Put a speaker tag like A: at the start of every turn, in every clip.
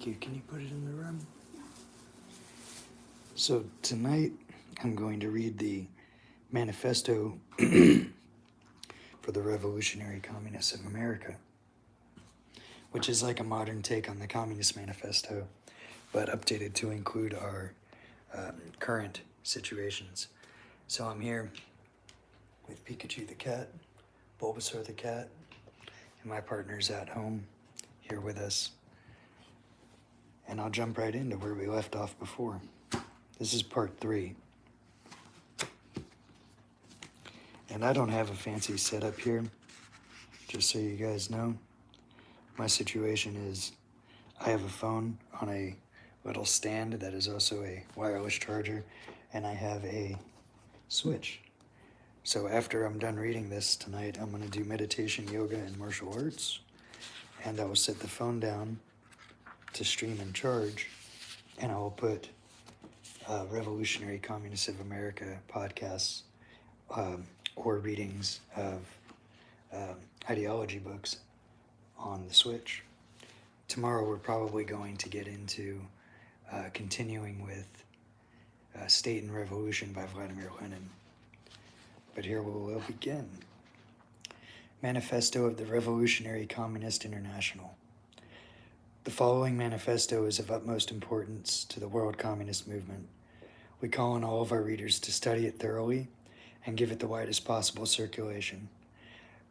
A: you. Can you put it in the room? So tonight I'm going to read the manifesto for the Revolutionary Communists of America, which is like a modern take on the Communist Manifesto, but updated to include our current situations. So I'm here with Pikachu the cat, Bulbasaur the cat, and my partner's at home here with us. And I'll jump right into where we left off before. This is part 3. And I don't have a fancy setup here, just so you guys know. My situation is I have a phone on a little stand that is also a wireless charger, and I have a switch. So after I'm done reading this tonight, I'm going to do meditation, yoga, and martial arts, and I will set the phone down to stream and charge, and I will put Revolutionary Communists of America podcasts or readings of ideology books on the switch. Tomorrow we're probably going to get into continuing with State and Revolution by Vladimir Lenin. But here we will begin. Manifesto of the Revolutionary Communist International. The following manifesto is of utmost importance to the world communist movement. We call on all of our readers to study it thoroughly and give it the widest possible circulation.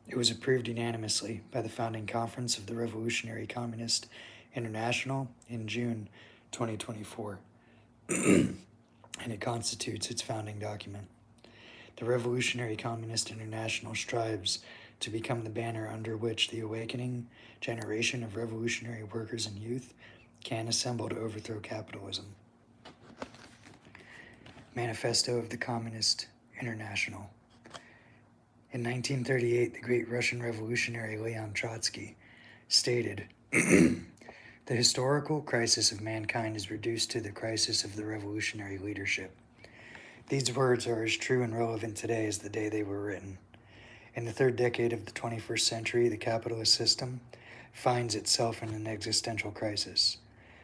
A: It was approved unanimously by the founding conference of the Revolutionary Communist International in June 2024, and it constitutes its founding document. The Revolutionary Communist International strives to become the banner under which the awakening generation of revolutionary workers and youth can assemble to overthrow capitalism. Manifesto of the Communist International. In 1938, the great Russian revolutionary Leon Trotsky stated, "The historical crisis of mankind is reduced to the crisis of the revolutionary leadership." These words are as true and relevant today as the day they were written. In the third decade of the 21st century, the capitalist system finds itself in an existential crisis.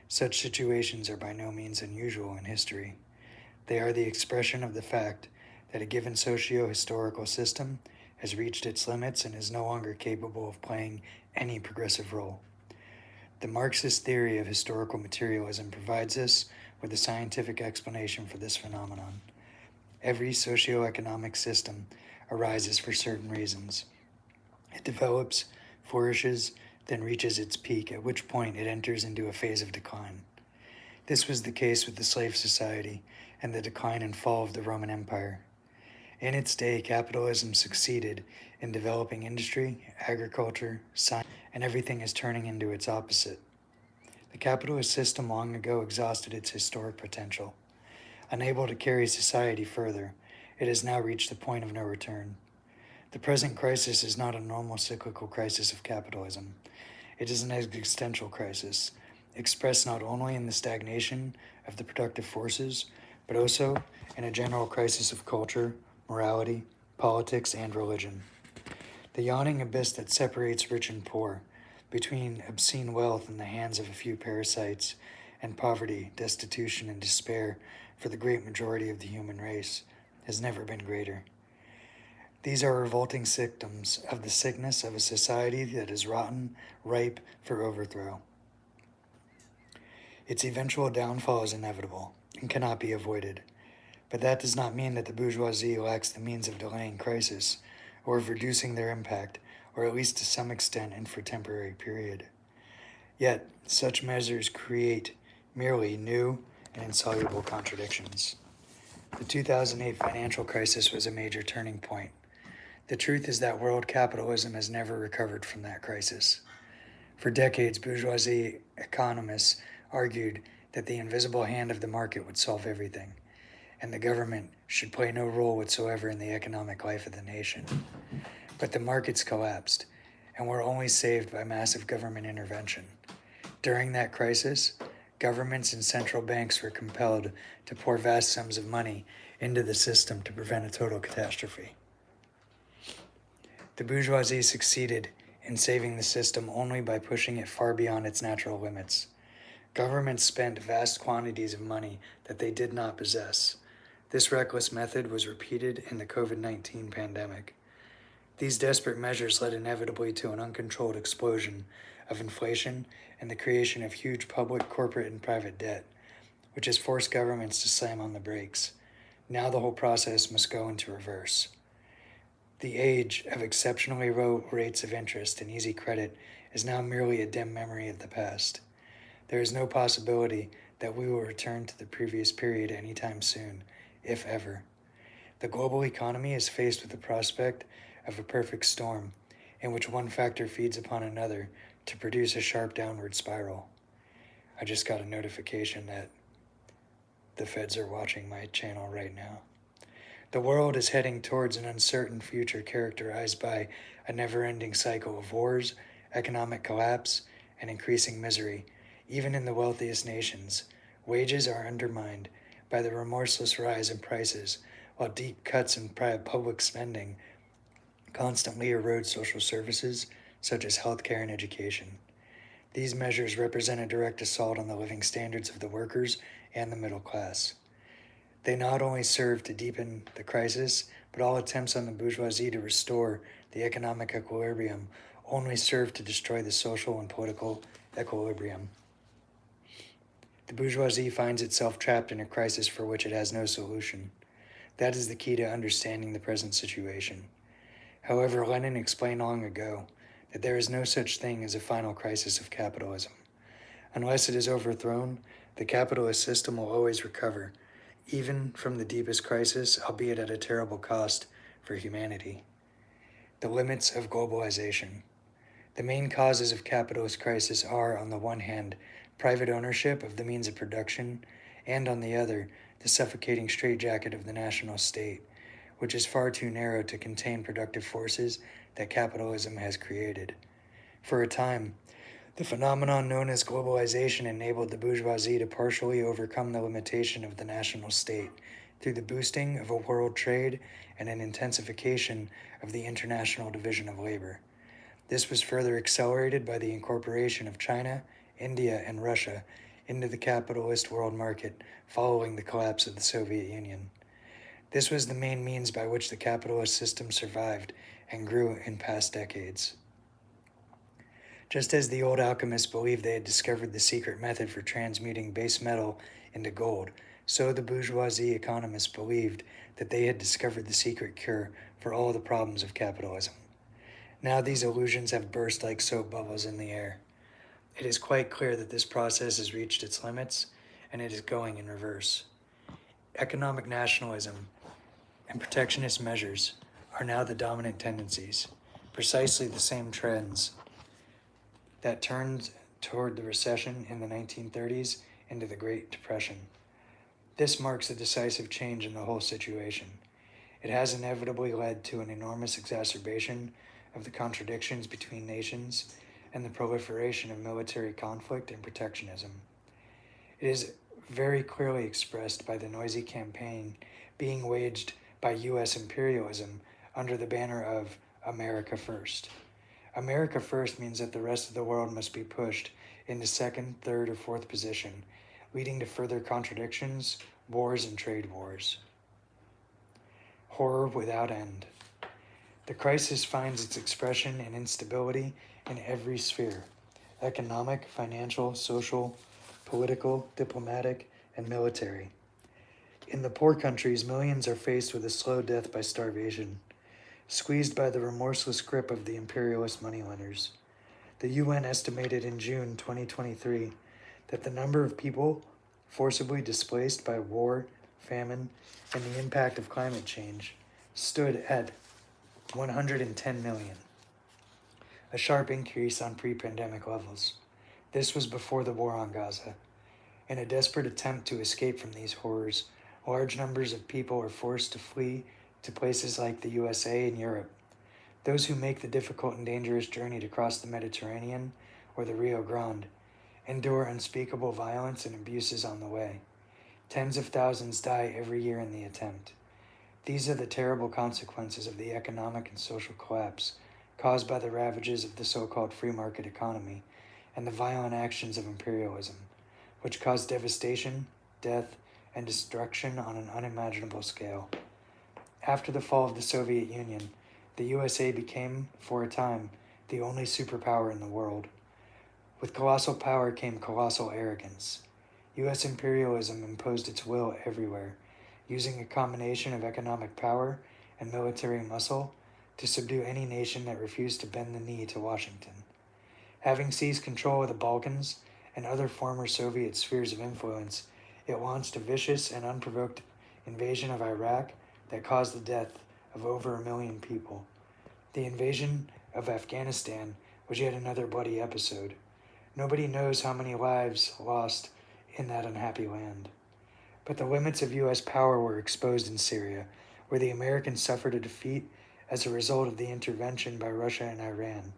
A: Such situations are by no means unusual in history. They are the expression of the fact that a given socio-historical system has reached its limits and is no longer capable of playing any progressive role. The Marxist theory of historical materialism provides us with a scientific explanation for this phenomenon. Every socio-economic system arises for certain reasons. It develops, flourishes, then reaches its peak, at which point it enters into a phase of decline. This was the case with the slave society and the decline and fall of the Roman Empire. In its day, capitalism succeeded in developing industry, agriculture, science, and everything is turning into its opposite. The capitalist system long ago exhausted its historic potential. Unable to carry society further, it has now reached the point of no return. The present crisis is not a normal cyclical crisis of capitalism. It is an existential crisis, expressed not only in the stagnation of the productive forces, but also in a general crisis of culture, morality, politics, and religion. The yawning abyss that separates rich and poor, between obscene wealth in the hands of a few parasites and poverty, destitution, and despair for the great majority of the human race, has never been greater. These are revolting symptoms of the sickness of a society that is rotten, ripe for overthrow. Its eventual downfall is inevitable and cannot be avoided, but that does not mean that the bourgeoisie lacks the means of delaying crisis or of reducing their impact, or at least to some extent and for a temporary period. Yet, such measures create merely new and insoluble contradictions. The 2008 financial crisis was a major turning point. The truth is that world capitalism has never recovered from that crisis. For decades, bourgeoisie economists argued that the invisible hand of the market would solve everything, and the government should play no role whatsoever in the economic life of the nation. But the markets collapsed, and were only saved by massive government intervention. During that crisis, governments and central banks were compelled to pour vast sums of money into the system to prevent a total catastrophe. The bourgeoisie succeeded in saving the system only by pushing it far beyond its natural limits. Governments spent vast quantities of money that they did not possess. This reckless method was repeated in the COVID-19 pandemic. These desperate measures led inevitably to an uncontrolled explosion of inflation and the creation of huge public, corporate, and private debt, which has forced governments to slam on the brakes. Now the whole process must go into reverse. The age of exceptionally low rates of interest and easy credit is now merely a dim memory of the past. There is no possibility that we will return to the previous period anytime soon, if ever. The global economy is faced with the prospect of a perfect storm, in which one factor feeds upon another to produce a sharp downward spiral. I just got a notification that the feds are watching my channel right now. The world is heading towards an uncertain future characterized by a never-ending cycle of wars, economic collapse, and increasing misery. Even in the wealthiest nations, wages are undermined by the remorseless rise in prices, while deep cuts in public spending constantly erode social services such as healthcare and education. These measures represent a direct assault on the living standards of the workers and the middle class. They not only serve to deepen the crisis, but all attempts on the bourgeoisie to restore the economic equilibrium only serve to destroy the social and political equilibrium. The bourgeoisie finds itself trapped in a crisis for which it has no solution. That is the key to understanding the present situation. However, Lenin explained long ago that there is no such thing as a final crisis of capitalism. Unless it is overthrown, the capitalist system will always recover, even from the deepest crisis, albeit at a terrible cost for humanity. The limits of globalization. The main causes of capitalist crisis are, on the one hand, private ownership of the means of production, and on the other, the suffocating straitjacket of the national state, which is far too narrow to contain productive forces that capitalism has created. For a time, the phenomenon known as globalization enabled the bourgeoisie to partially overcome the limitation of the national state through the boosting of a world trade and an intensification of the international division of labor. This was further accelerated by the incorporation of China, India, and Russia into the capitalist world market following the collapse of the Soviet Union. This was the main means by which the capitalist system survived and grew in past decades. Just as the old alchemists believed they had discovered the secret method for transmuting base metal into gold, so the bourgeoisie economists believed that they had discovered the secret cure for all the problems of capitalism. Now these illusions have burst like soap bubbles in the air. It is quite clear that this process has reached its limits, and it is going in reverse. Economic nationalism and protectionist measures are now the dominant tendencies, precisely the same trends that turned toward the recession in the 1930s into the Great Depression. This marks a decisive change in the whole situation. It has inevitably led to an enormous exacerbation of the contradictions between nations and the proliferation of military conflict and protectionism. It is very clearly expressed by the noisy campaign being waged by U.S. imperialism under the banner of America First. America First means that the rest of the world must be pushed into second, third, or fourth position, leading to further contradictions, wars, and trade wars. Horror without end. The crisis finds its expression in instability in every sphere: economic, financial, social, political, diplomatic, and military. In the poor countries, millions are faced with a slow death by starvation, squeezed by the remorseless grip of the imperialist moneylenders. The UN estimated in June 2023 that the number of people forcibly displaced by war, famine, and the impact of climate change stood at 110 million, a sharp increase on pre-pandemic levels. This was before the war on Gaza. In a desperate attempt to escape from these horrors, large numbers of people are forced to flee to places like the USA and Europe. Those who make the difficult and dangerous journey to cross the Mediterranean or the Rio Grande endure unspeakable violence and abuses on the way. Tens of thousands die every year in the attempt. These are the terrible consequences of the economic and social collapse caused by the ravages of the so-called free market economy and the violent actions of imperialism. which caused devastation, death, and destruction on an unimaginable scale. After the fall of the Soviet Union, the USA became, for a time, the only superpower in the world. With colossal power came colossal arrogance. U.S. imperialism imposed its will everywhere, using a combination of economic power and military muscle to subdue any nation that refused to bend the knee to Washington. Having seized control of the Balkans and other former Soviet spheres of influence, it launched a vicious and unprovoked invasion of Iraq that caused the death of over 1 million people. The invasion of Afghanistan was yet another bloody episode. Nobody knows how many lives lost in that unhappy land. But the limits of U.S. power were exposed in Syria, where the Americans suffered a defeat as a result of the intervention by Russia and Iran.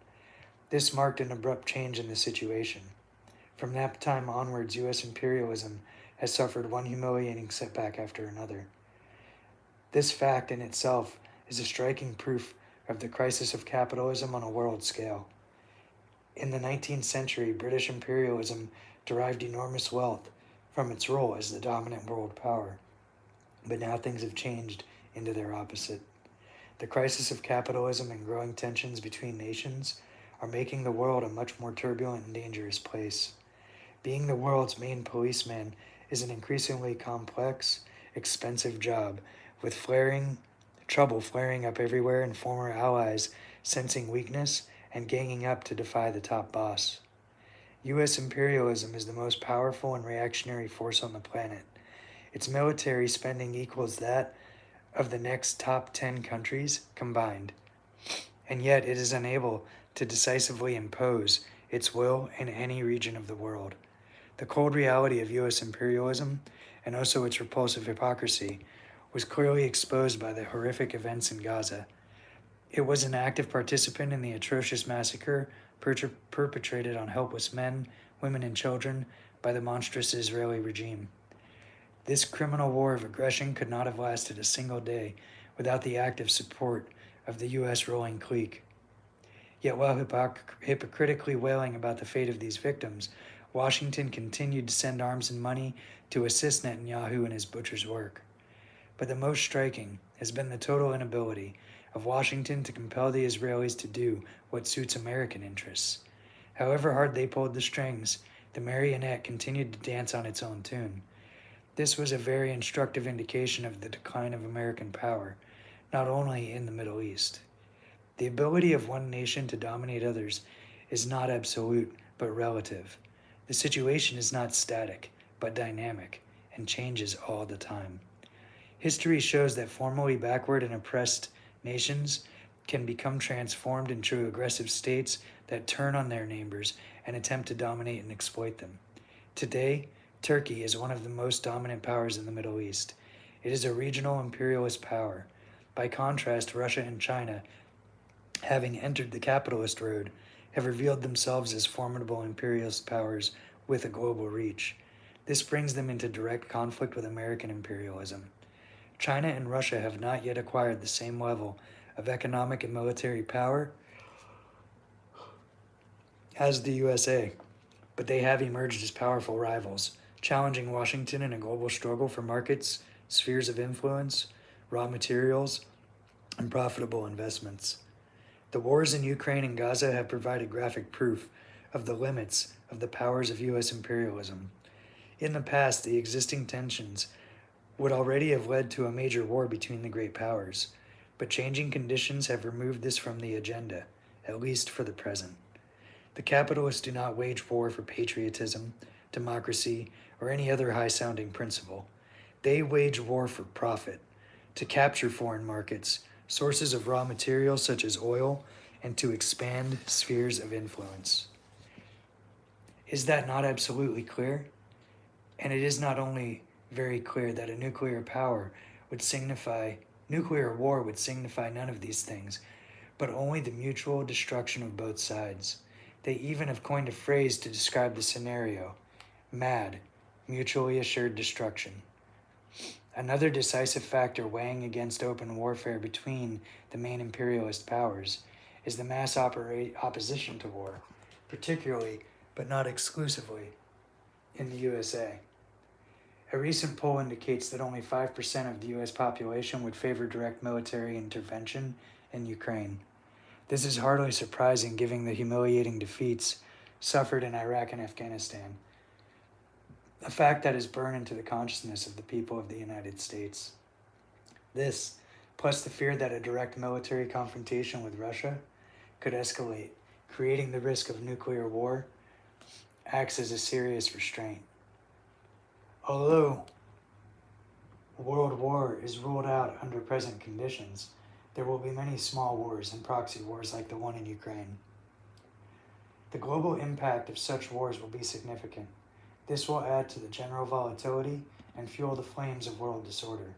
A: This marked an abrupt change in the situation. From that time onwards, U.S. imperialism has suffered one humiliating setback after another. This fact in itself is a striking proof of the crisis of capitalism on a world scale. In the 19th century, British imperialism derived enormous wealth from its role as the dominant world power. But now things have changed into their opposite. The crisis of capitalism and growing tensions between nations are making the world a much more turbulent and dangerous place. Being the world's main policeman is an increasingly complex, expensive job, with trouble flaring up everywhere and former allies sensing weakness and ganging up to defy the top boss. U.S. imperialism is the most powerful and reactionary force on the planet. Its military spending equals that of the next top 10 countries combined, and yet it is unable to decisively impose its will in any region of the world. The cold reality of U.S. imperialism, and also its repulsive hypocrisy, was clearly exposed by the horrific events in Gaza. It was an active participant in the atrocious massacre perpetrated on helpless men, women, and children by the monstrous Israeli regime. This criminal war of aggression could not have lasted a single day without the active support of the U.S. ruling clique. Yet while hypocritically wailing about the fate of these victims, Washington continued to send arms and money to assist Netanyahu in his butcher's work. But the most striking has been the total inability of Washington to compel the Israelis to do what suits American interests. However hard they pulled the strings, the marionette continued to dance on its own tune. This was a very instructive indication of the decline of American power, not only in the Middle East. The ability of one nation to dominate others is not absolute, but relative. The situation is not static, but dynamic, and changes all the time. History shows that formerly backward and oppressed nations can become transformed into aggressive states that turn on their neighbors and attempt to dominate and exploit them. Today, Turkey is one of the most dominant powers in the Middle East. It is a regional imperialist power. By contrast, Russia and China, having entered the capitalist road, have revealed themselves as formidable imperialist powers with a global reach. This brings them into direct conflict with American imperialism. China and Russia have not yet acquired the same level of economic and military power as the USA, but they have emerged as powerful rivals, challenging Washington in a global struggle for markets, spheres of influence, raw materials, and profitable investments. The wars in Ukraine and Gaza have provided graphic proof of the limits of the powers of U.S. imperialism. In the past, the existing tensions would already have led to a major war between the great powers, but changing conditions have removed this from the agenda, at least for the present. The capitalists do not wage war for patriotism, democracy, or any other high-sounding principle. They wage war for profit, to capture foreign markets, sources of raw materials such as oil, and to expand spheres of influence. Is that not absolutely clear? And it is not only very clear that a nuclear war would signify none of these things, but only the mutual destruction of both sides. They even have coined a phrase to describe the scenario: MAD, mutually assured destruction. Another decisive factor weighing against open warfare between the main imperialist powers is the mass opposition to war, particularly, but not exclusively, in the USA. A recent poll indicates that only 5% of the US population would favor direct military intervention in Ukraine. This is hardly surprising given the humiliating defeats suffered in Iraq and Afghanistan, a fact that is burned into the consciousness of the people of the United States. This, plus the fear that a direct military confrontation with Russia could escalate, creating the risk of nuclear war, acts as a serious restraint. Although world war is ruled out under present conditions, there will be many small wars and proxy wars like the one in Ukraine. The global impact of such wars will be significant. This will add to the general volatility and fuel the flames of world disorder.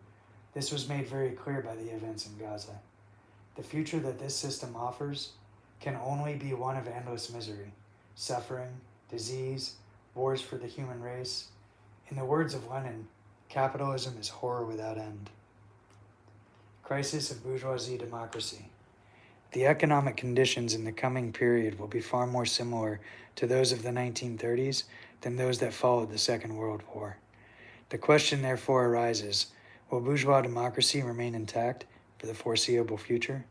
A: This was made very clear by the events in Gaza. The future that this system offers can only be one of endless misery, suffering, disease, wars for the human race. In the words of Lenin, capitalism is horror without end. Crisis of bourgeoisie democracy. The economic conditions in the coming period will be far more similar to those of the 1930s than those that followed the Second World War. The question therefore arises, will bourgeois democracy remain intact for the foreseeable future?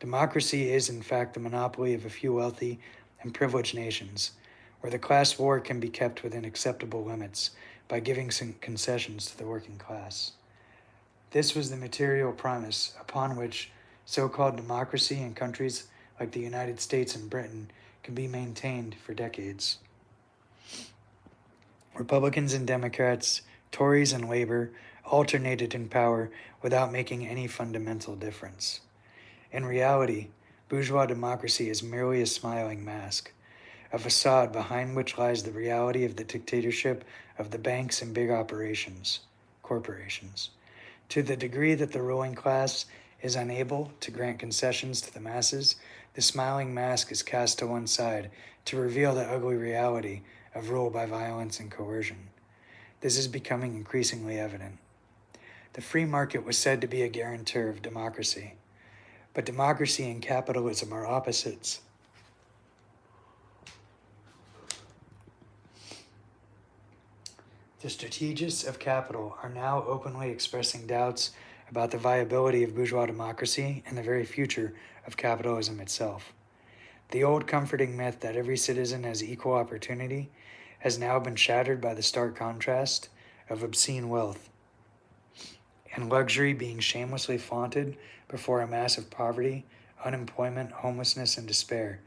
A: Democracy is in fact the monopoly of a few wealthy and privileged nations, where the class war can be kept within acceptable limits by giving some concessions to the working class. This was the material premise upon which so-called democracy in countries like the United States and Britain can be maintained for decades. Republicans and Democrats, Tories and Labor alternated in power without making any fundamental difference. In reality, bourgeois democracy is merely a smiling mask, a facade behind which lies the reality of the dictatorship of the banks and big corporations. To the degree that the ruling class is unable to grant concessions to the masses, the smiling mask is cast to one side to reveal the ugly reality of rule by violence and coercion. This is becoming increasingly evident. The free market was said to be a guarantor of democracy, but democracy and capitalism are opposites. The strategists of capital are now openly expressing doubts about the viability of bourgeois democracy and the very future of capitalism itself. The old comforting myth that every citizen has equal opportunity has now been shattered by the stark contrast of obscene wealth and luxury being shamelessly flaunted before a mass of poverty, unemployment, homelessness, and despair,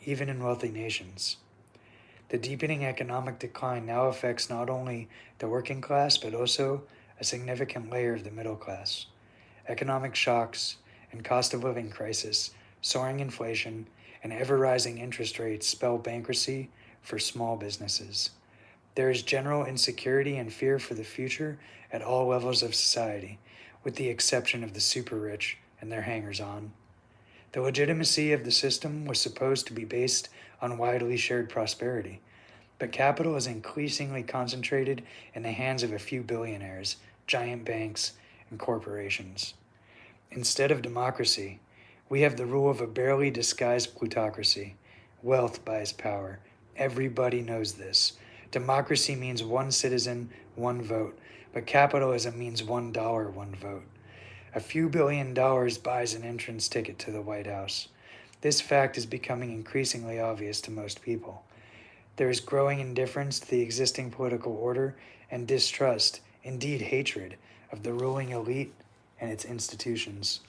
A: even in wealthy nations. The deepening economic decline now affects not only the working class, but also a significant layer of the middle class. Economic shocks and cost of living crisis, soaring inflation, and ever-rising interest rates spell bankruptcy for small businesses. There is general insecurity and fear for the future at all levels of society, with the exception of the super-rich and their hangers-on. The legitimacy of the system was supposed to be based on widely shared prosperity, but capital is increasingly concentrated in the hands of a few billionaires, giant banks, and corporations. Instead of democracy, we have the rule of a barely disguised plutocracy. Wealth buys power. Everybody knows this. Democracy means one citizen, one vote, but capitalism means $1, one vote. A few $billion buys an entrance ticket to the White House. This fact is becoming increasingly obvious to most people. There is growing indifference to the existing political order and distrust, indeed hatred, of the ruling elite and its institutions.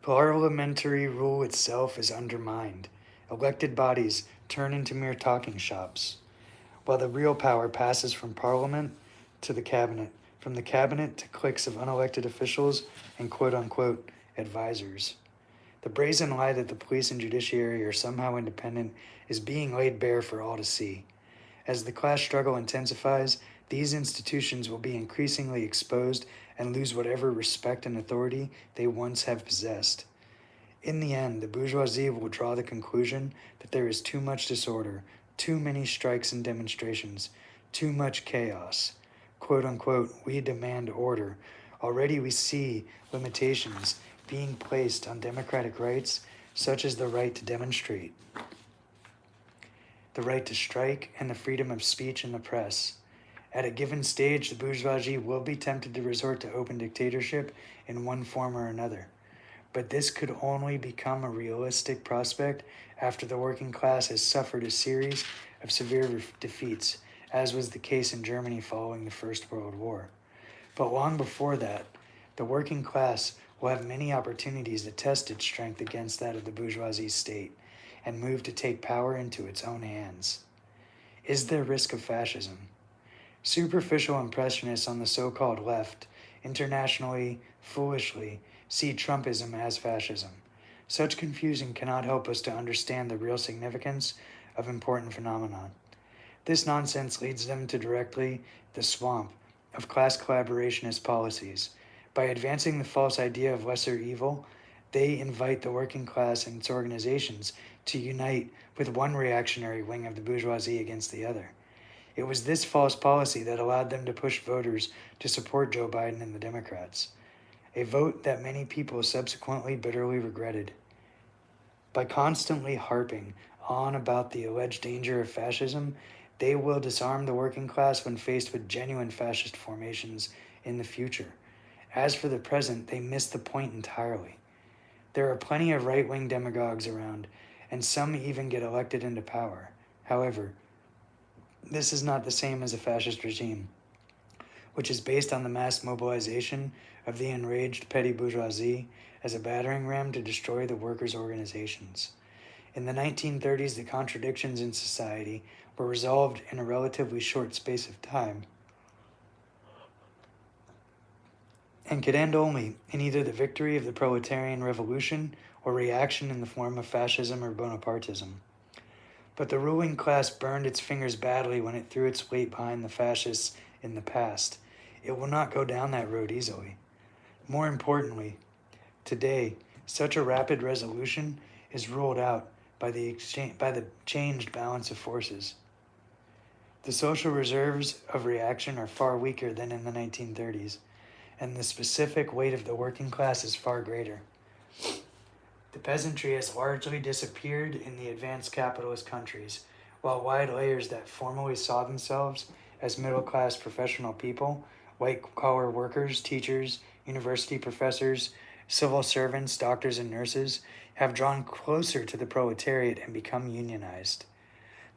A: Parliamentary rule itself is undermined. Elected bodies turn into mere talking shops, while the real power passes from Parliament to the Cabinet, from the Cabinet to cliques of unelected officials and quote-unquote advisors. The brazen lie that the police and judiciary are somehow independent is being laid bare for all to see. As the class struggle intensifies, these institutions will be increasingly exposed and lose whatever respect and authority they once have possessed. In the end, the bourgeoisie will draw the conclusion that there is too much disorder, too many strikes and demonstrations, too much chaos. Quote-unquote, we demand order. Already we see limitations being placed on democratic rights, such as the right to demonstrate. the right to strike, and the freedom of speech and the press. At a given stage, the bourgeoisie will be tempted to resort to open dictatorship in one form or another. But this could only become a realistic prospect after the working class has suffered a series of severe defeats, as was the case in Germany following the First World War. But long before that, the working class will have many opportunities to test its strength against that of the bourgeoisie state and move to take power into its own hands. Is there risk of fascism? Superficial impressionists on the so-called left internationally, foolishly, see Trumpism as fascism. Such confusion cannot help us to understand the real significance of important phenomena. This nonsense leads them to directly the swamp of class collaborationist policies. By advancing the false idea of lesser evil, they invite the working class and its organizations to unite with one reactionary wing of the bourgeoisie against the other. It was this false policy that allowed them to push voters to support Joe Biden and the Democrats, a vote that many people subsequently bitterly regretted. By constantly harping on about the alleged danger of fascism, they will disarm the working class when faced with genuine fascist formations in the future. As for the present, they miss the point entirely. There are plenty of right-wing demagogues around, and some even get elected into power. However, this is not the same as a fascist regime, which is based on the mass mobilization of the enraged petty bourgeoisie as a battering ram to destroy the workers' organizations. In the 1930s, the contradictions in society were resolved in a relatively short space of time and could end only in either the victory of the proletarian revolution or reaction in the form of fascism or Bonapartism. But the ruling class burned its fingers badly when it threw its weight behind the fascists in the past. It will not go down that road easily. More importantly, today, such a rapid resolution is ruled out by the changed balance of forces. The social reserves of reaction are far weaker than in the 1930s, and the specific weight of the working class is far greater. The peasantry has largely disappeared in the advanced capitalist countries, while wide layers that formerly saw themselves as middle-class professional people, white-collar workers, teachers, university professors, civil servants, doctors, and nurses, have drawn closer to the proletariat and become unionized.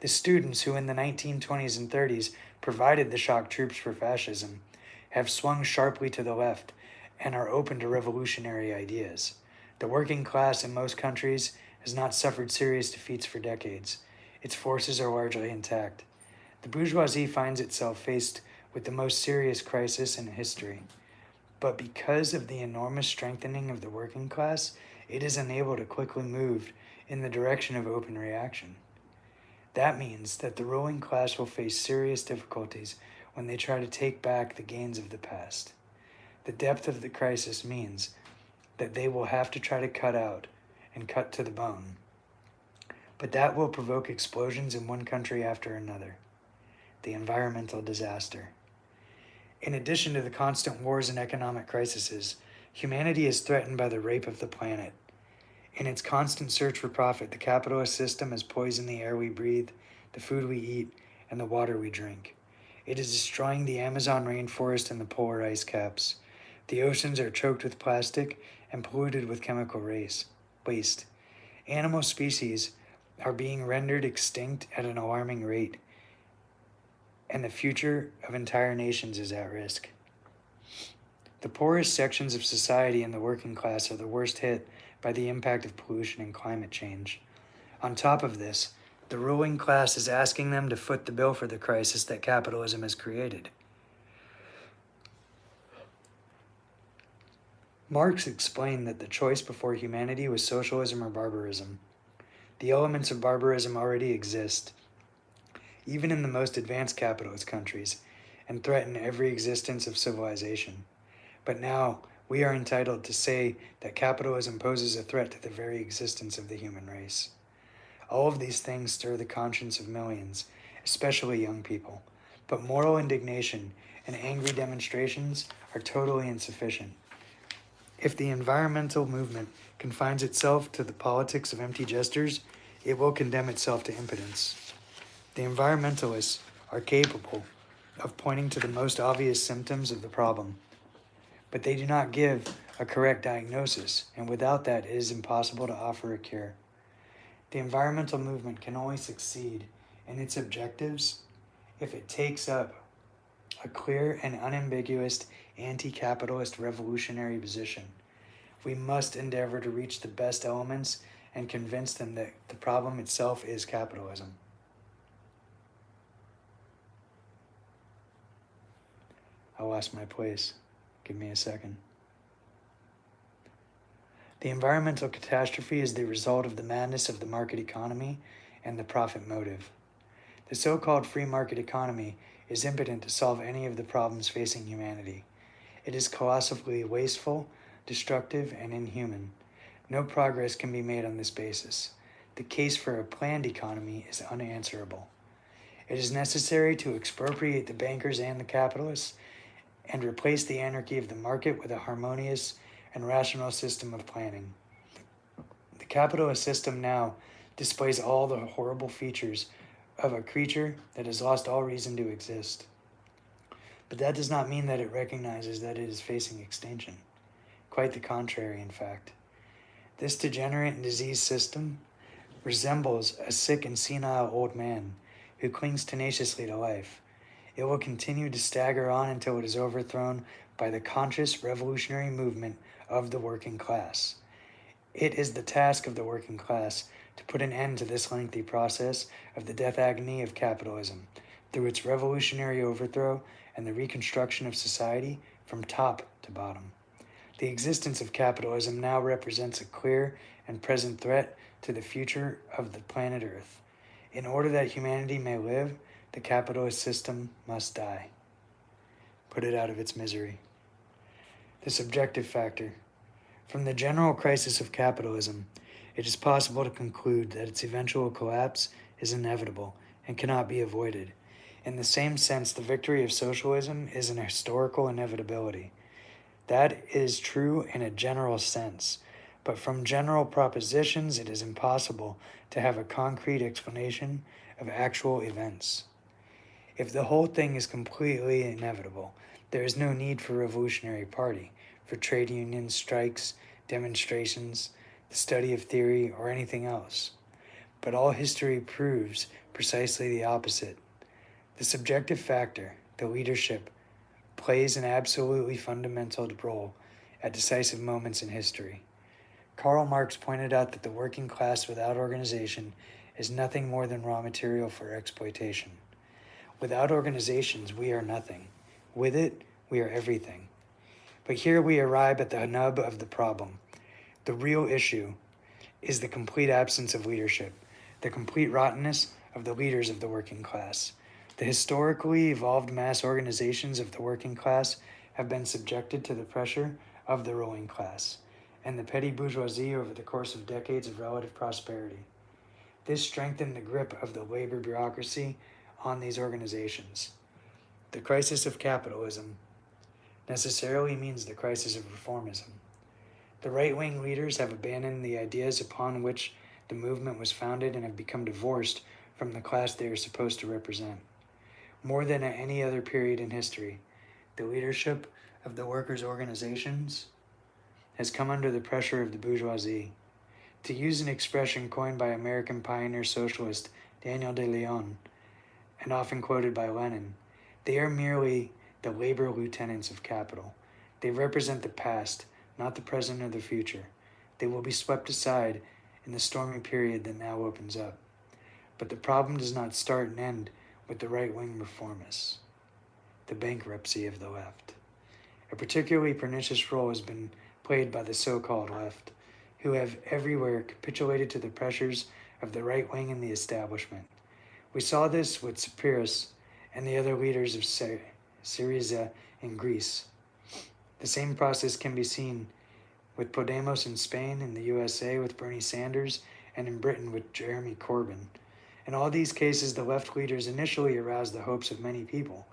A: The students who in the 1920s and 30s provided the shock troops for fascism have swung sharply to the left and are open to revolutionary ideas. The working class in most countries has not suffered serious defeats for decades. Its forces are largely intact. The bourgeoisie finds itself faced with the most serious crisis in history. But because of the enormous strengthening of the working class, it is unable to quickly move in the direction of open reaction. That means that the ruling class will face serious difficulties when they try to take back the gains of the past. The depth of the crisis means that they will have to try to cut out and cut to the bone. But that will provoke explosions in one country after another. The environmental disaster. In addition to the constant wars and economic crises, humanity is threatened by the rape of the planet. In its constant search for profit, the capitalist system has poisoned the air we breathe, the food we eat, and the water we drink. It is destroying the Amazon rainforest and the polar ice caps. The oceans are choked with plastic and polluted with chemical waste. Animal species are being rendered extinct at an alarming rate, and the future of entire nations is at risk. The poorest sections of society and the working class are the worst hit by the impact of pollution and climate change. On top of this, the ruling class is asking them to foot the bill for the crisis that capitalism has created. Marx explained that the choice before humanity was socialism or barbarism. The elements of barbarism already exist, even in the most advanced capitalist countries, and threaten every existence of civilization. But now, we are entitled to say that capitalism poses a threat to the very existence of the human race. All of these things stir the conscience of millions, especially young people, but moral indignation and angry demonstrations are totally insufficient. If the environmental movement confines itself to the politics of empty gestures, it will condemn itself to impotence. The environmentalists are capable of pointing to the most obvious symptoms of the problem, but they do not give a correct diagnosis, and without that, it is impossible to offer a cure. The environmental movement can only succeed in its objectives if it takes up a clear and unambiguous anti-capitalist revolutionary position. We must endeavor to reach the best elements and convince them that the problem itself is capitalism. I lost my place. Give me a second. The environmental catastrophe is the result of the madness of the market economy and the profit motive. The so-called free market economy is impotent to solve any of the problems facing humanity. It is colossally wasteful, destructive, and inhuman. No progress can be made on this basis. The case for a planned economy is unanswerable. It is necessary to expropriate the bankers and the capitalists and replace the anarchy of the market with a harmonious and rational system of planning. The capitalist system now displays all the horrible features of a creature that has lost all reason to exist. But that does not mean that it recognizes that it is facing extinction. Quite the contrary, in fact. This degenerate and diseased system resembles a sick and senile old man who clings tenaciously to life. It will continue to stagger on until it is overthrown by the conscious revolutionary movement of the working class. It is the task of the working class to put an end to this lengthy process of the death agony of capitalism through its revolutionary overthrow and the reconstruction of society from top to bottom. The existence of capitalism now represents a clear and present threat to the future of the planet Earth. In order that humanity may live, the capitalist system must die. Put it out of its misery. The subjective factor. From the general crisis of capitalism, it is possible to conclude that its eventual collapse is inevitable and cannot be avoided. In the same sense, the victory of socialism is an historical inevitability. That is true in a general sense, but from general propositions, it is impossible to have a concrete explanation of actual events. If the whole thing is completely inevitable, there is no need for a revolutionary party, for trade unions, strikes, demonstrations, the study of theory, or anything else. But all history proves precisely the opposite. The subjective factor, the leadership, plays an absolutely fundamental role at decisive moments in history. Karl Marx pointed out that the working class without organization is nothing more than raw material for exploitation. Without organizations, we are nothing. With it, we are everything. But here we arrive at the nub of the problem. The real issue is the complete absence of leadership, the complete rottenness of the leaders of the working class. The historically evolved mass organizations of the working class have been subjected to the pressure of the ruling class and the petty bourgeoisie over the course of decades of relative prosperity. This strengthened the grip of the labor bureaucracy on these organizations. The crisis of capitalism necessarily means the crisis of reformism. The right-wing leaders have abandoned the ideas upon which the movement was founded and have become divorced from the class they are supposed to represent. More than at any other period in history, the leadership of the workers' organizations has come under the pressure of the bourgeoisie. To use an expression coined by American pioneer socialist Daniel de Leon, and often quoted by Lenin, they are merely the labor lieutenants of capital. They represent the past, not the present or the future. They will be swept aside in the stormy period that now opens up. But the problem does not start and end with the right-wing reformists, the bankruptcy of the left. A particularly pernicious role has been played by the so-called left, who have everywhere capitulated to the pressures of the right wing and the establishment. We saw this with Tsipras and the other leaders of Syriza in Greece. The same process can be seen with Podemos in Spain, in the USA with Bernie Sanders, and in Britain with Jeremy Corbyn. In all these cases, the left leaders initially aroused the hopes of many people,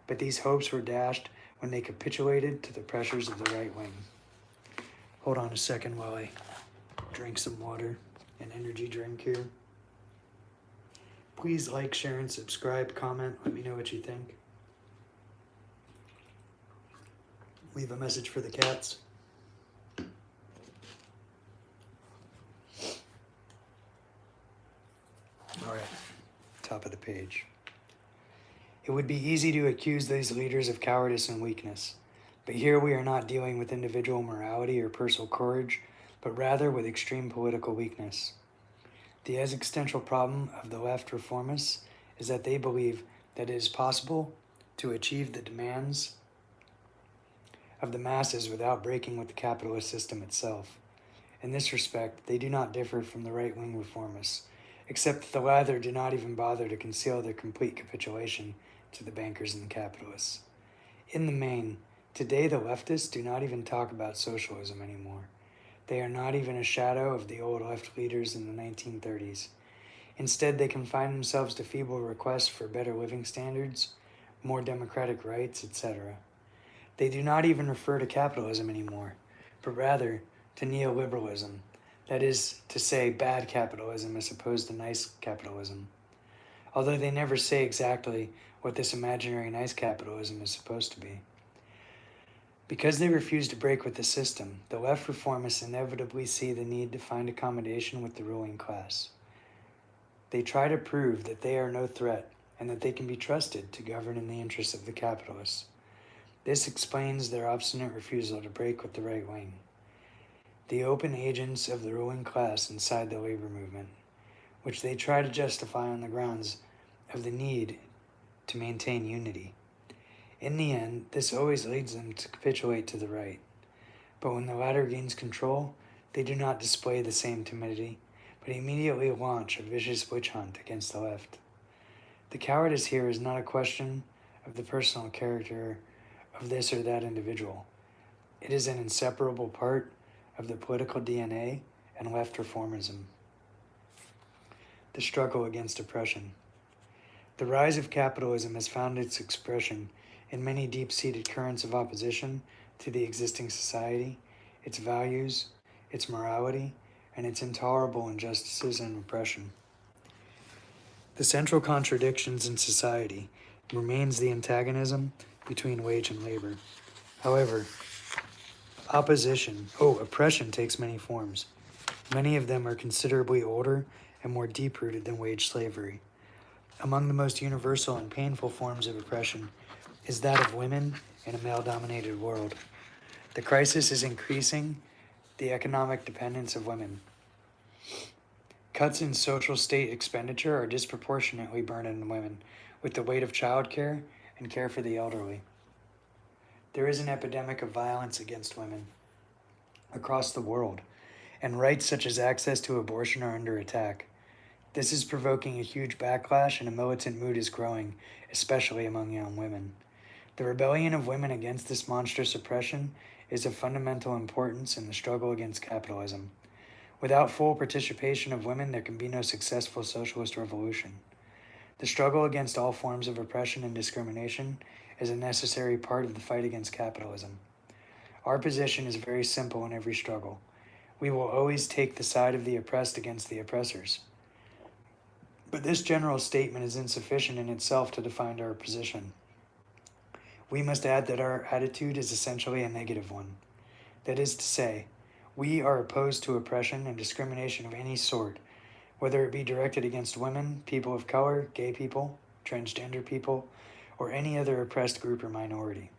A: but these hopes were dashed when they capitulated to the pressures of the right wing. Hold on a second while I drink some water, an energy drink here. Please like, share, and subscribe, comment, let me know what you think. Leave a message for the cats. All right, top of the page. It would be easy to accuse these leaders of cowardice and weakness, but here we are not dealing with individual morality or personal courage, but rather with extreme political weakness. The existential problem of the left reformists is that they believe that it is possible to achieve the demands of the masses without breaking with the capitalist system itself. In this respect, they do not differ from the right-wing reformists, except that the latter do not even bother to conceal their complete capitulation to the bankers and the capitalists. In the main, today the leftists do not even talk about socialism anymore. They are not even a shadow of the old left leaders in the 1930s. Instead, they confine themselves to feeble requests for better living standards, more democratic rights, etc. They do not even refer to capitalism anymore, but rather to neoliberalism, that is to say, bad capitalism as opposed to nice capitalism. Although they never say exactly what this imaginary nice capitalism is supposed to be. Because they refuse to break with the system, the left reformists inevitably see the need to find accommodation with the ruling class. They try to prove that they are no threat and that they can be trusted to govern in the interests of the capitalists. This explains their obstinate refusal to break with the right wing, the open agents of the ruling class inside the labor movement, which they try to justify on the grounds of the need to maintain unity. In the end, this always leads them to capitulate to the right. But when the latter gains control, they do not display the same timidity, but immediately launch a vicious witch hunt against the left. The cowardice here is not a question of the personal character of this or that individual. It is an inseparable part of the political DNA and left reformism. The struggle against oppression. The rise of capitalism has found its expression in many deep-seated currents of opposition to the existing society, its values, its morality, and its intolerable injustices and oppression. The central contradictions in society remains the antagonism between wage and labor. However, oppression takes many forms. Many of them are considerably older and more deep-rooted than wage slavery. Among the most universal and painful forms of oppression is that of women in a male-dominated world. The crisis is increasing the economic dependence of women. Cuts in social state expenditure are disproportionately burdening women with the weight of childcare and care for the elderly. There is an epidemic of violence against women across the world, and rights such as access to abortion are under attack. This is provoking a huge backlash, and a militant mood is growing, especially among young women. The rebellion of women against this monstrous oppression is of fundamental importance in the struggle against capitalism. Without full participation of women, there can be no successful socialist revolution. The struggle against all forms of oppression and discrimination is a necessary part of the fight against capitalism. Our position is very simple in every struggle. We will always take the side of the oppressed against the oppressors. But this general statement is insufficient in itself to define our position. We must add that our attitude is essentially a negative one. That is to say, we are opposed to oppression and discrimination of any sort, whether it be directed against women, people of color, gay people, transgender people, or any other oppressed group or minority.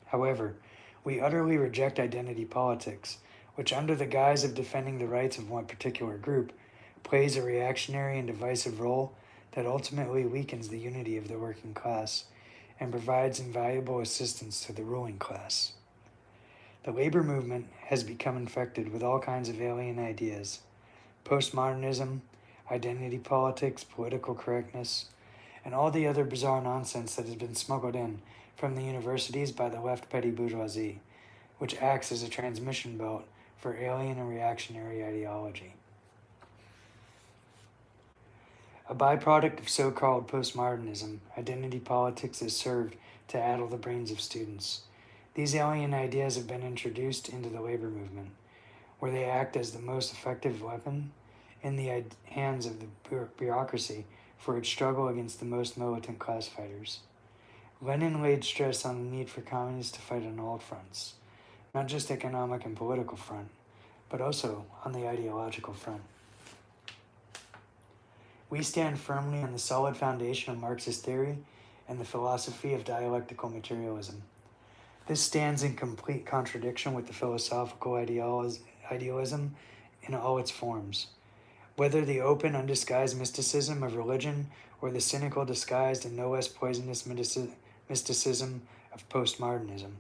A: However, we utterly reject identity politics, which under the guise of defending the rights of one particular group, plays a reactionary and divisive role that ultimately weakens the unity of the working class and provides invaluable assistance to the ruling class. The labor movement has become infected with all kinds of alien ideas: postmodernism, identity politics, political correctness, and all the other bizarre nonsense that has been smuggled in from the universities by the left petty bourgeoisie, which acts as a transmission belt for alien and reactionary ideology. A byproduct of so-called postmodernism, identity politics has served to addle the brains of students. These alien ideas have been introduced into the labor movement, where they act as the most effective weapon in the hands of the bureaucracy for its struggle against the most militant class fighters. Lenin laid stress on the need for communists to fight on all fronts, not just economic and political front, but also on the ideological front. We stand firmly on the solid foundation of Marxist theory and the philosophy of dialectical materialism. This stands in complete contradiction with the philosophical idealism in all its forms, whether the open, undisguised mysticism of religion or the cynical, disguised, and no less poisonous mysticism of postmodernism.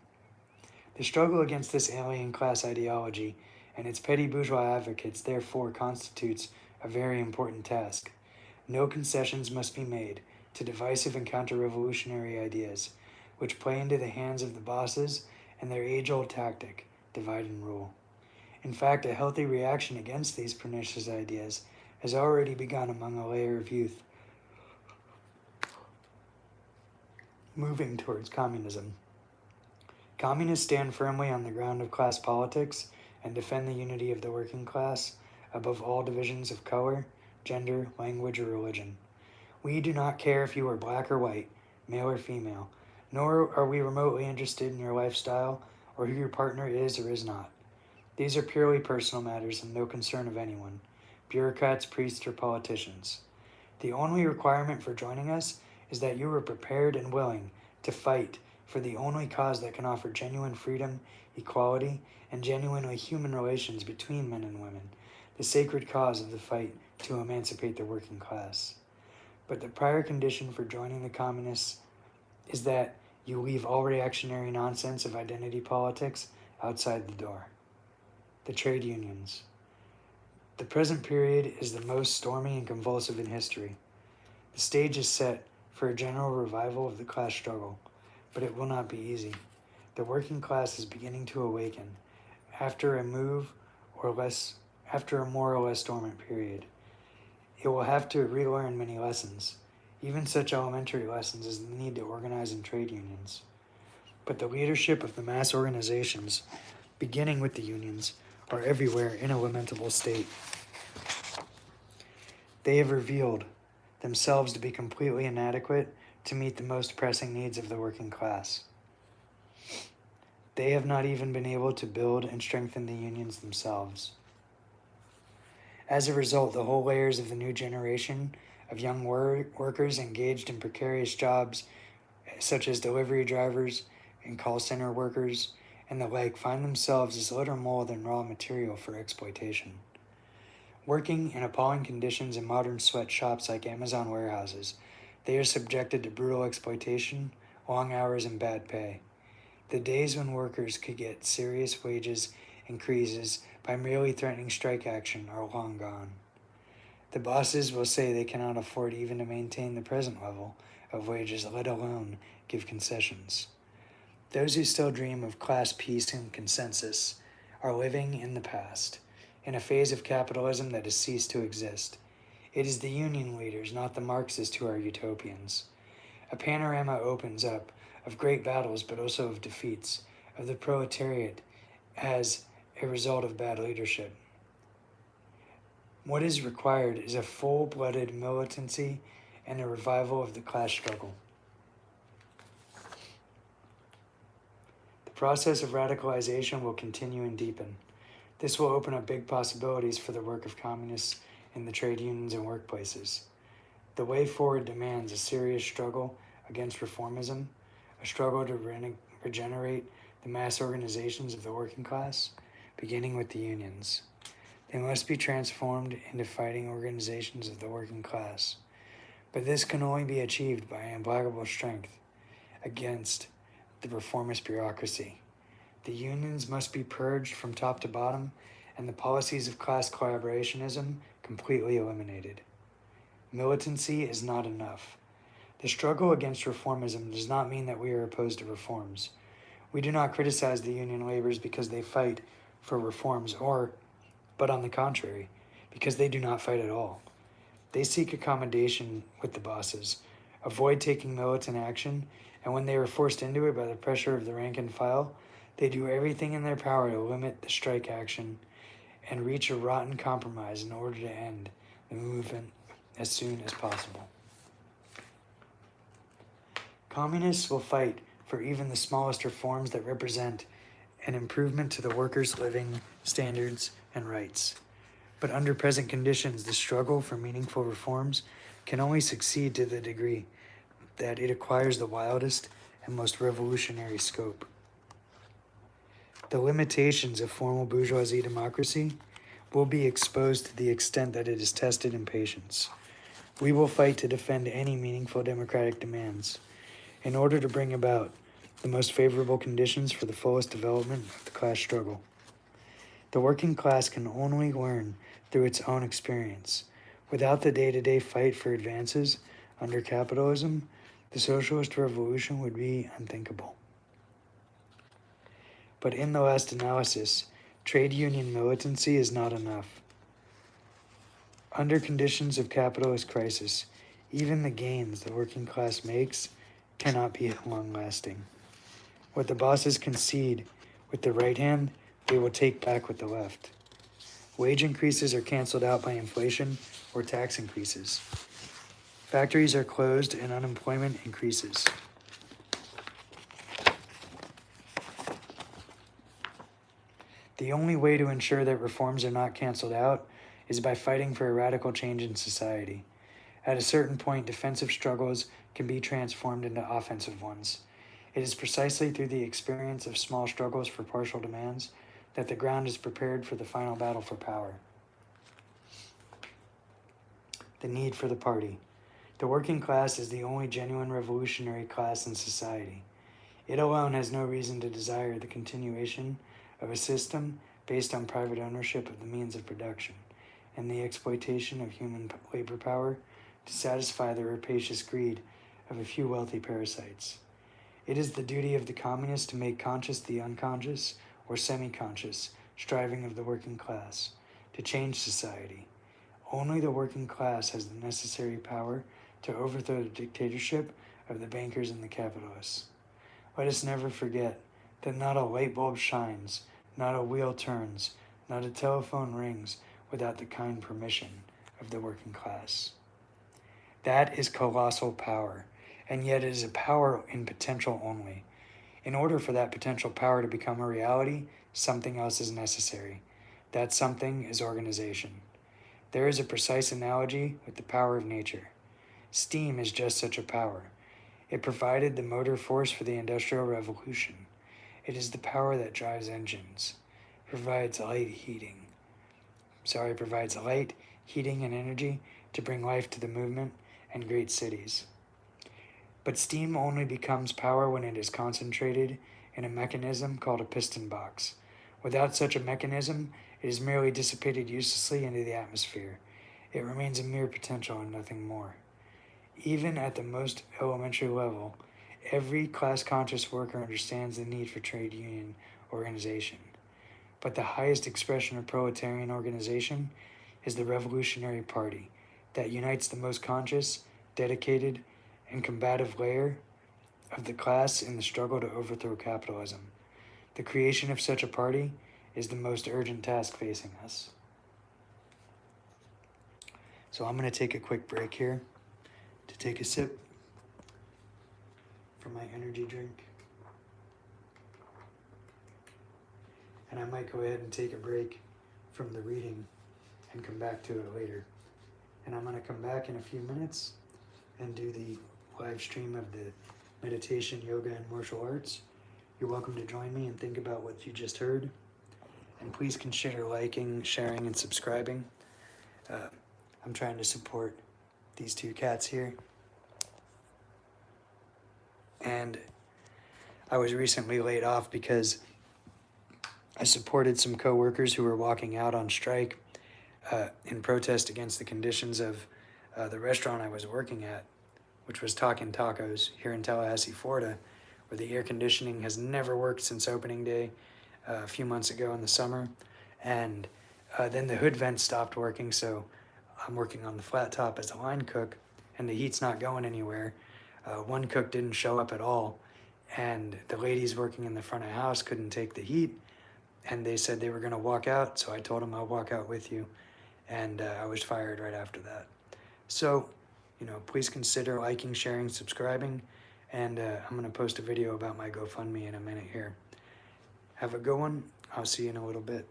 A: The struggle against this alien class ideology and its petty bourgeois advocates therefore constitutes a very important task. No concessions must be made to divisive and counter-revolutionary ideas, which play into the hands of the bosses and their age-old tactic, divide and rule. In fact, a healthy reaction against these pernicious ideas has already begun among a layer of youth moving towards communism. Communists stand firmly on the ground of class politics and defend the unity of the working class above all divisions of color, gender, language, or religion. We do not care if you are black or white, male or female, nor are we remotely interested in your lifestyle or who your partner is or is not. These are purely personal matters and no concern of anyone, bureaucrats, priests, or politicians. The only requirement for joining us is that you are prepared and willing to fight for the only cause that can offer genuine freedom, equality, and genuinely human relations between men and women, the sacred cause of the fight to emancipate the working class. But the prior condition for joining the communists is that you leave all reactionary nonsense of identity politics outside the door. The trade unions. The present period is the most stormy and convulsive in history. The stage is set for a general revival of the class struggle, but it will not be easy. The working class is beginning to awaken after a more or less dormant period. It will have to relearn many lessons, even such elementary lessons as the need to organize in trade unions. But the leadership of the mass organizations, beginning with the unions, are everywhere in a lamentable state. They have revealed themselves to be completely inadequate to meet the most pressing needs of the working class. They have not even been able to build and strengthen the unions themselves. As a result, the whole layers of the new generation of young workers engaged in precarious jobs, such as delivery drivers and call center workers and the like, find themselves as little more than raw material for exploitation. Working in appalling conditions in modern sweatshops like Amazon warehouses, they are subjected to brutal exploitation, long hours, and bad pay. The days when workers could get serious wages increases by merely threatening strike action are long gone. The bosses will say they cannot afford even to maintain the present level of wages, let alone give concessions. Those who still dream of class peace and consensus are living in the past, in a phase of capitalism that has ceased to exist. It is the union leaders, not the Marxists, who are utopians. A panorama opens up of great battles, but also of defeats, of the proletariat as a result of bad leadership. What is required is a full-blooded militancy and a revival of the class struggle. The process of radicalization will continue and deepen. This will open up big possibilities for the work of communists in the trade unions and workplaces. The way forward demands a serious struggle against reformism, a struggle to regenerate the mass organizations of the working class, beginning with the unions. They must be transformed into fighting organizations of the working class. But this can only be achieved by implacable strength against the reformist bureaucracy. The unions must be purged from top to bottom and the policies of class collaborationism completely eliminated. Militancy is not enough. The struggle against reformism does not mean that we are opposed to reforms. We do not criticize the union laborers because they fight for reforms but on the contrary, because they do not fight at all. They seek accommodation with the bosses, avoid taking militant action, and when they are forced into it by the pressure of the rank and file, they do everything in their power to limit the strike action and reach a rotten compromise in order to end the movement as soon as possible. Communists will fight for even the smallest reforms that represent an improvement to the workers' living standards and rights. But under present conditions, the struggle for meaningful reforms can only succeed to the degree that it acquires the wildest and most revolutionary scope. The limitations of formal bourgeoisie democracy will be exposed to the extent that it is tested in patience. We will fight to defend any meaningful democratic demands in order to bring about the most favorable conditions for the fullest development of the class struggle. The working class can only learn through its own experience. Without the day-to-day fight for advances under capitalism, the socialist revolution would be unthinkable. But in the last analysis, trade union militancy is not enough. Under conditions of capitalist crisis, even the gains the working class makes cannot be long-lasting. What the bosses concede with the right hand, they will take back with the left. Wage increases are canceled out by inflation or tax increases. Factories are closed and unemployment increases. The only way to ensure that reforms are not canceled out is by fighting for a radical change in society. At a certain point, defensive struggles can be transformed into offensive ones. It is precisely through the experience of small struggles for partial demands that the ground is prepared for the final battle for power. The need for the party. The working class is the only genuine revolutionary class in society. It alone has no reason to desire the continuation of a system based on private ownership of the means of production and the exploitation of human labor power to satisfy the rapacious greed of a few wealthy parasites. It is the duty of the communists to make conscious the unconscious or semi-conscious striving of the working class, to change society. Only the working class has the necessary power to overthrow the dictatorship of the bankers and the capitalists. Let us never forget that not a light bulb shines, not a wheel turns, not a telephone rings without the kind permission of the working class. That is colossal power, and yet it is a power in potential only. In order for that potential power to become a reality, something else is necessary. That something is organization. There is a precise analogy with the power of nature. Steam is just such a power. It provided the motor force for the Industrial Revolution. It is the power that drives engines, provides light, heating, and energy to bring life to the movement and great cities. But steam only becomes power when it is concentrated in a mechanism called a piston box. Without such a mechanism, it is merely dissipated uselessly into the atmosphere. It remains a mere potential and nothing more. Even at the most elementary level, every class-conscious worker understands the need for trade union organization. But the highest expression of proletarian organization is the Revolutionary Party that unites the most conscious, dedicated, and combative layer of the class in the struggle to overthrow capitalism. The creation of such a party is the most urgent task facing us. So I'm going to take a quick break here to take a sip from my energy drink. And I might go ahead and take a break from the reading and come back to it later. And I'm going to come back in a few minutes and do the live stream of the meditation, yoga, and martial arts. You're welcome to join me and think about what you just heard. And please consider liking, sharing, and subscribing. I'm trying to support these two cats here. And I was recently laid off because I supported some coworkers who were walking out on strike in protest against the conditions of the restaurant I was working at, which was Talkin' Tacos here in Tallahassee, Florida, where the air conditioning has never worked since opening day a few months ago in the summer. And then the hood vent stopped working, so I'm working on the flat top as a line cook, and the heat's not going anywhere. One cook didn't show up at all, and the ladies working in the front of house couldn't take the heat, and they said they were going to walk out, so I told them I'll walk out with you, and I was fired right after that. So, please consider liking, sharing, subscribing, And I'm going to post a video about my GoFundMe in a minute here. Have a good one. I'll see you in a little bit.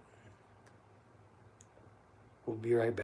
A: We'll be right back.